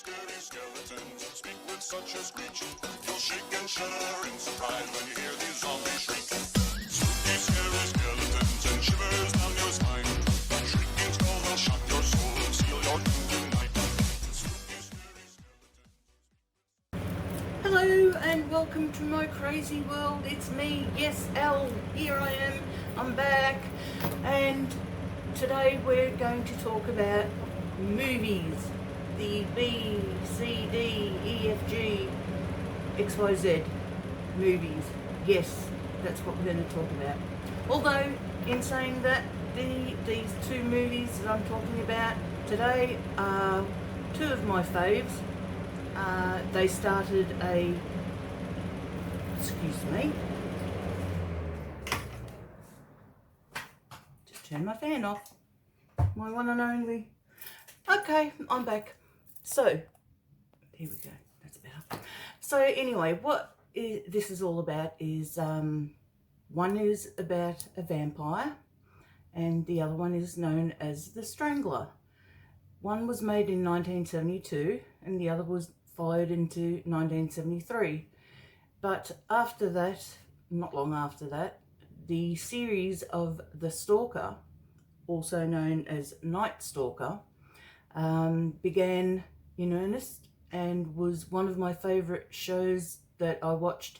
scary skeletons speak with such a screech. You'll shake and shudder in surprise when you hear these zombies shriek. Spooky, scary skeletons and shivers down your spine. Shrieking skulls will shock your soul and seal your doom tonight. Spooky, scary skeletons. Hello and welcome to my crazy world. It's me, yes, Elle. Here I am. I'm back, and today we're going to talk about movies. The B, C, D, E, F, G, X, Y, Z movies. Yes, that's what we're going to talk about. Although, in saying that, these two movies that I'm talking about today are two of my faves. They started a, excuse me, just turn my fan off, my one and only. Okay, I'm back. So, here we go, that's better. So anyway, what this is all about is, one is about a vampire and the other one is known as The Strangler. One was made in 1972 and the other was followed into 1973. But after that, not long after that, the series of The Stalker, also known as Night Stalker, began in earnest and was one of my favourite shows that I watched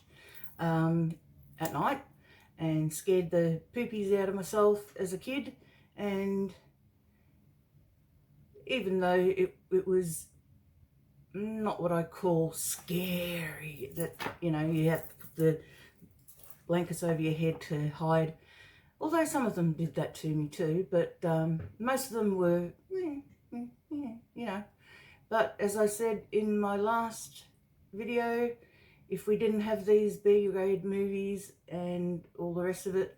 at night and scared the poopies out of myself as a kid. And even though it was not what I call scary, that, you know, you have to put the blankets over your head to hide, although some of them did that to me too, but most of them were, you know. But as I said in my last video, if we didn't have these B-grade movies and all the rest of it,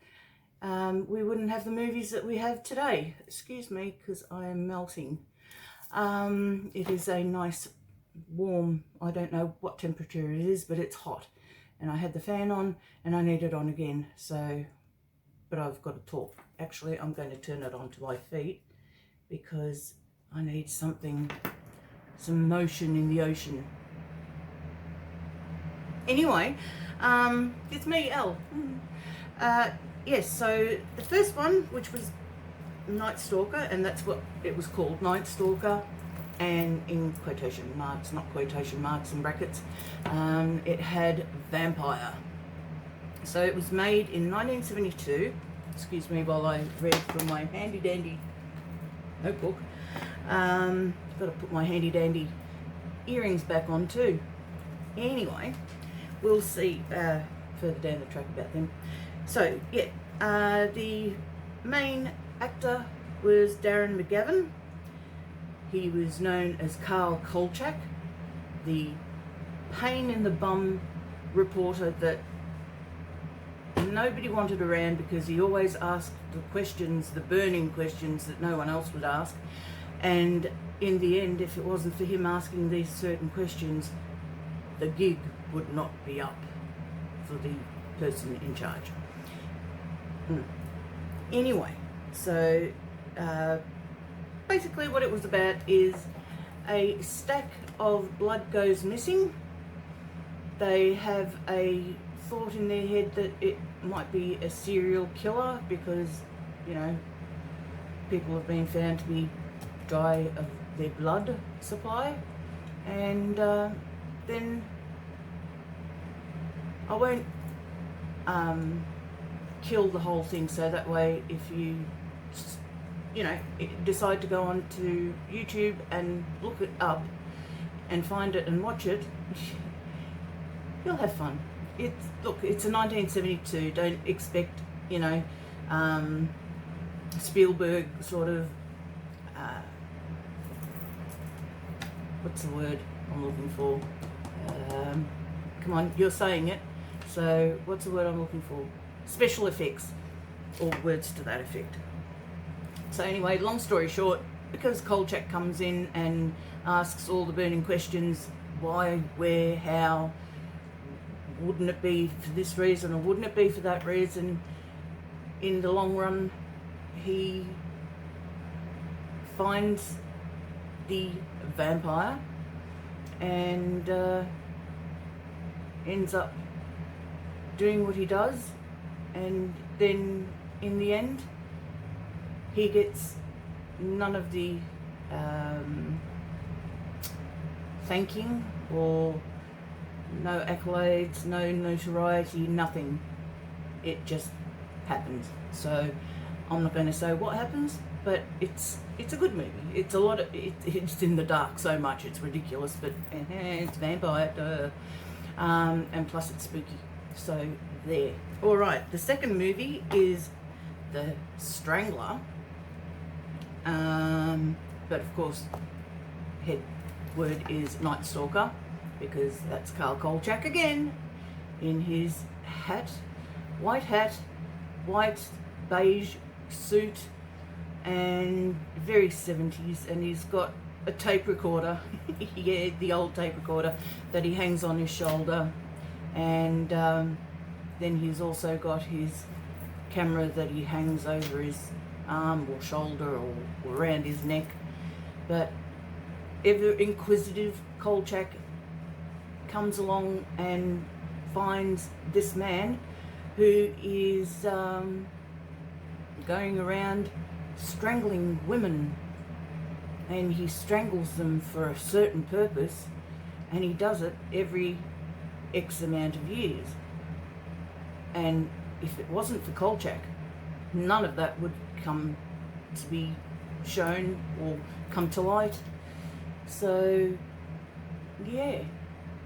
we wouldn't have the movies that we have today. Excuse me, because I am melting. It is a nice warm, I don't know what temperature it is, but it's hot. And I had the fan on and I need it on again, so, but I've got to talk. Actually, I'm going to turn it on to my feet because I need something, some motion in the ocean. Anyway, it's me, Elle. Yes, so the first one, which was Night Stalker, and that's what it was called, Night Stalker, and in quotation marks, not quotation marks and brackets, it had vampire. So it was made in 1972. Excuse me while I read from my handy dandy notebook. Got to put my handy dandy earrings back on too. Anyway, we'll see further down the track about them. So yeah, the main actor was Darren McGavin. He was known as Carl Kolchak, the pain in the bum reporter that nobody wanted around because he always asked the questions, the burning questions that no one else would ask. And in the end, if it wasn't for him asking these certain questions, the gig would not be up for the person in charge. Anyway, so basically what it was about is a stack of blood goes missing. They have a thought in their head that it might be a serial killer because, you know, people have been found to be dry of their blood supply. And then I won't kill the whole thing, so that way if you know, decide to go on to YouTube and look it up and find it and watch it, you'll have fun. Look, it's a 1972. Don't expect, you know, Spielberg sort of, what's the word I'm looking for? Come on, you're saying it. So what's the word I'm looking for? Special effects, or words to that effect. So anyway, long story short, because Kolchak comes in and asks all the burning questions, why, where, how, wouldn't it be for this reason or wouldn't it be for that reason, in the long run he finds the vampire and ends up doing what he does, and then in the end he gets none of the thanking or no accolades, no notoriety, nothing. It just happens. So I'm not going to say what happens, but it's a good movie. It's a lot of it's in the dark so much it's ridiculous, but it's vampire, and plus it's spooky. So there. All right. The second movie is The Strangler, but of course, head word is Night Stalker, because that's Carl Kolchak again in his hat, white beige suit, and very 70s, and he's got a tape recorder, yeah, the old tape recorder that he hangs on his shoulder, and then he's also got his camera that he hangs over his arm or shoulder or around his neck. But ever inquisitive Kolchak comes along and finds this man who is going around strangling women, and he strangles them for a certain purpose, and he does it every X amount of years. And if it wasn't for Kolchak, none of that would come to be shown or come to light. So yeah,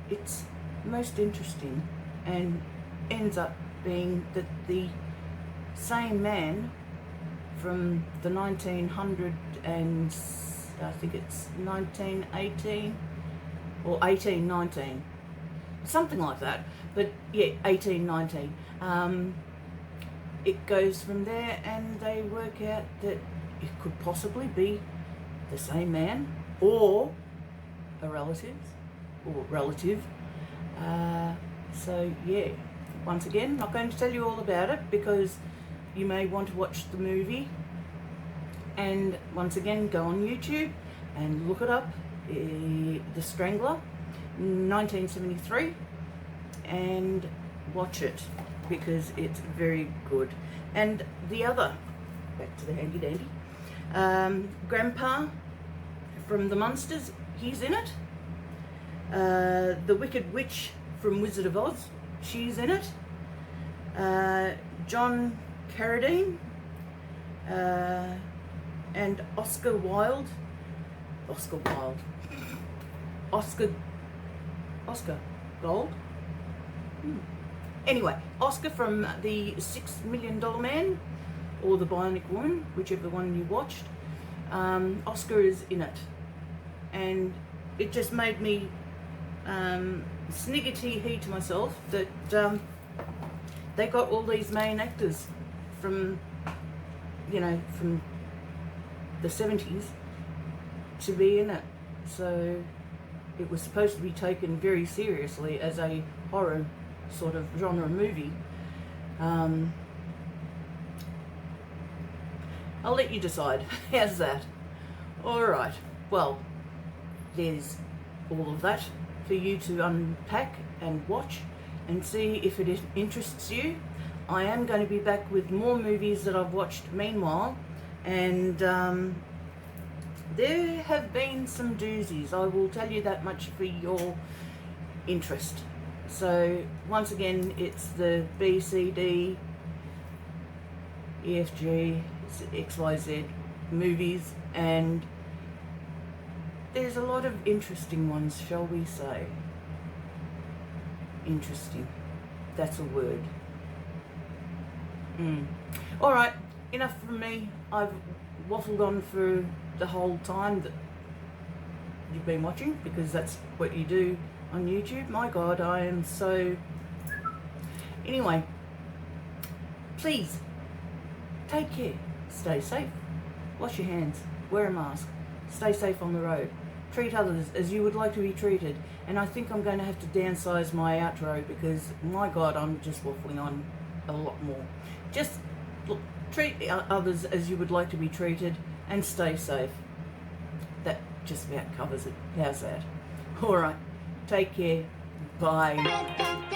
it's most interesting, and ends up being that the same man from the 1900 and I think it's 1918 or 1819, something like that, but yeah, 1819. It goes from there, and they work out that it could possibly be the same man or a relative. So yeah, once again, not going to tell you all about it because you may want to watch the movie, and once again go on YouTube and look it up, The Strangler 1973, and watch it because it's very good. And the other, back to the handy dandy, Grandpa from the Munsters, he's in it. The Wicked Witch from Wizard of Oz, she's in it. John Carradine, and Oscar Gold. Anyway, Oscar from the $6 Million Man or the Bionic Woman, whichever one you watched. Oscar is in it, and it just made me snigger tee-hee to myself that they got all these main actors from, from the 70s to be in it. So it was supposed to be taken very seriously as a horror sort of genre movie. I'll let you decide. How's that? Alright, well, there's all of that for you to unpack and watch and see if it interests you. I am going to be back with more movies that I've watched meanwhile, and there have been some doozies, I will tell you that much for your interest. So once again, it's the B, C, D, E, F, G, X, Y, Z movies, and there's a lot of interesting ones, shall we say. Interesting. That's a word. Alright, enough from me. I've waffled on for the whole time that you've been watching, because that's what you do on YouTube. My God, I am so... Anyway, please, take care. Stay safe. Wash your hands. Wear a mask. Stay safe on the road. Treat others as you would like to be treated. And I think I'm going to have to downsize my outro because, my God, I'm just waffling on a lot more. Just look, treat others as you would like to be treated and stay safe. That just about covers it. How's that? All right, take care. Bye.